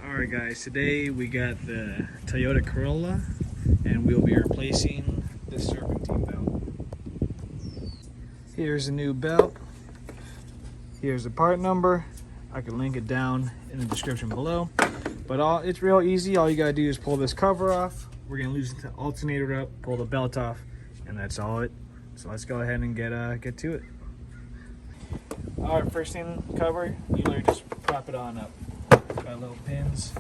Alright guys, today we got the Toyota Corolla and we'll be replacing this Serpentine belt. Here's a new belt. Here's the part number. I can link it down in the description below. But it's real easy. All you gotta do is pull this cover off. We're gonna loosen the alternator up, pull the belt off, and that's all it. So let's go ahead and get to it. Alright, first thing, cover, you literally just prop it on up. Got little pins.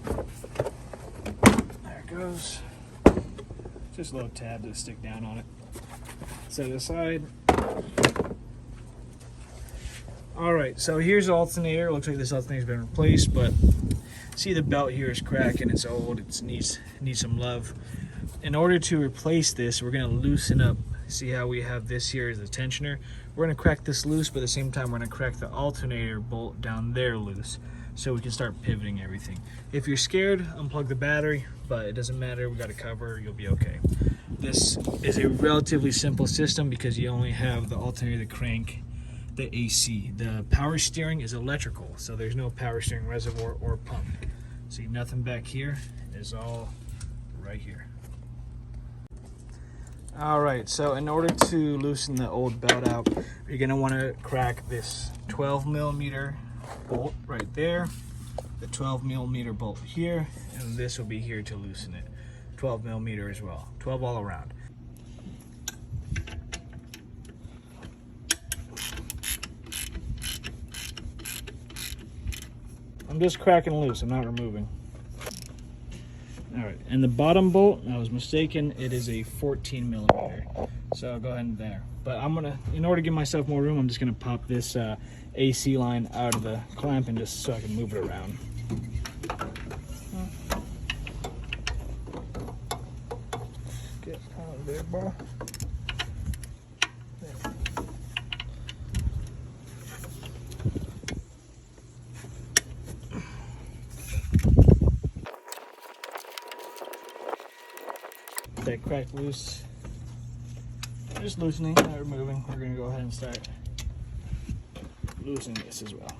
There it goes. Just a little tab to stick down on it. Set it aside. Alright, so here's the alternator. Looks like this alternator's been replaced, but see the belt here is cracking. It's old. It needs some love. In order to replace this, we're going to loosen up. See how we have this here as the tensioner? We're going to crack this loose, but at the same time we're going to crack the alternator bolt down there loose so we can start pivoting everything. If you're scared, unplug the battery, but it doesn't matter. We got a cover. You'll be okay. This is a relatively simple system because you only have the alternator, the crank, the AC. The power steering is electrical, so there's no power steering reservoir or pump. See, nothing back here. Is all right here. Alright, so in order to loosen the old belt out, you're going to want to crack this 12mm bolt right there, the 12mm bolt here, and this will be here to loosen it. 12mm as well, 12 all around. I'm just cracking loose, I'm not removing. Alright, and the bottom bolt, I was mistaken, it is a 14mm. So I'll go ahead and there. But I'm gonna, in order to give myself more room, I'm just gonna pop this AC line out of the clamp and just so I can move it around. Get on there, boy. That cracked loose. Just loosening, not removing. We're going to go ahead and start loosening this as well.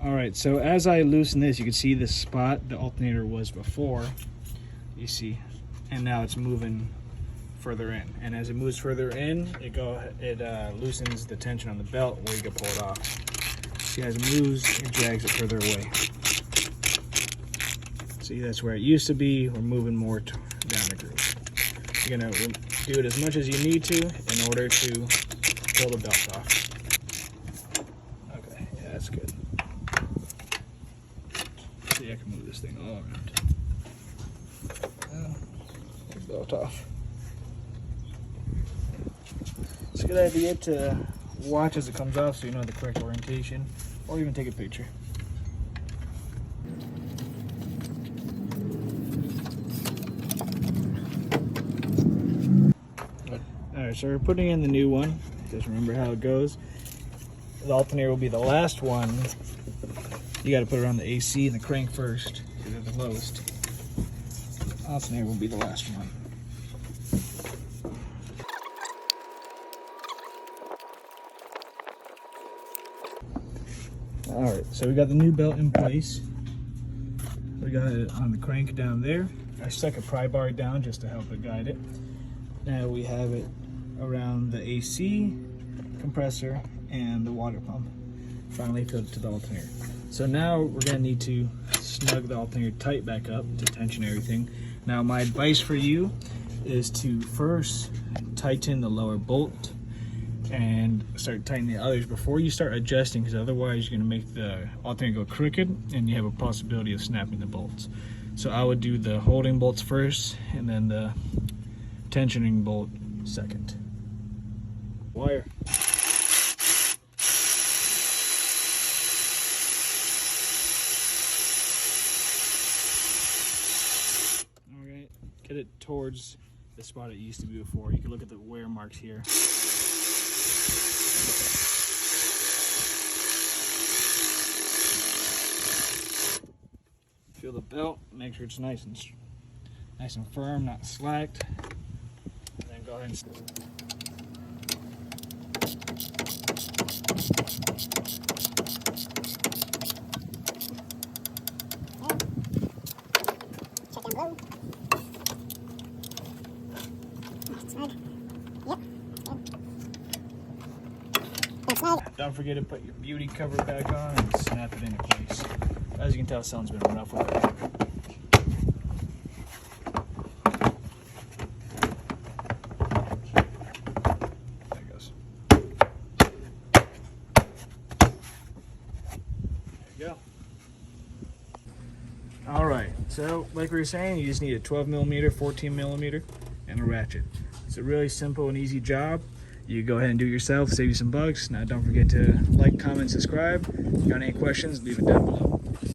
Alright, so as I loosen this, you can see the spot the alternator was before. You see, and now it's moving further in. And as it moves further in, it loosens the tension on the belt where you can pull it off. See, as it moves, it drags it further away. See, that's where it used to be. We're moving more down the groove. You're going to do it as much as you need to in order to pull the belt off. Okay, yeah, that's good. See, I can move this thing all around. Get the belt off. It's a good idea to watch as it comes off so you know the correct orientation, or even take a picture. Alright, so we're putting in the new one. Just remember how it goes. The alternator will be the last one. You got to put it on the AC and the crank first, because they're the lowest. Alternator will be the last one. Alright, so we got the new belt in place. We got it on the crank down there. I stuck a pry bar down just to help it guide it. Now we have it around the AC, compressor, and the water pump. Finally filled it to the alternator. So now we're going to need to snug the alternator tight back up to tension everything. Now my advice for you is to first tighten the lower bolt and start tightening the others before you start adjusting, because otherwise you're going to make the alternator go crooked and you have a possibility of snapping the bolts. So I would do the holding bolts first and then the tensioning bolt second. Wire. Alright, get it towards the spot it used to be before. You can look at the wear marks here. Feel the belt, make sure it's nice and firm, not slacked. And then go ahead and Check down below. Snug. Yep, that's snug. Don't forget to put your beauty cover back on and snap it into place. As you can tell, someone's been rough with it. There it goes. There you go. All right, so like we were saying, you just need a 12 millimeter, 14 millimeter, and a ratchet. It's a really simple and easy job. You go ahead and do it yourself, save you some bucks. Now don't forget to like, comment, subscribe. If you got any questions, leave it down below.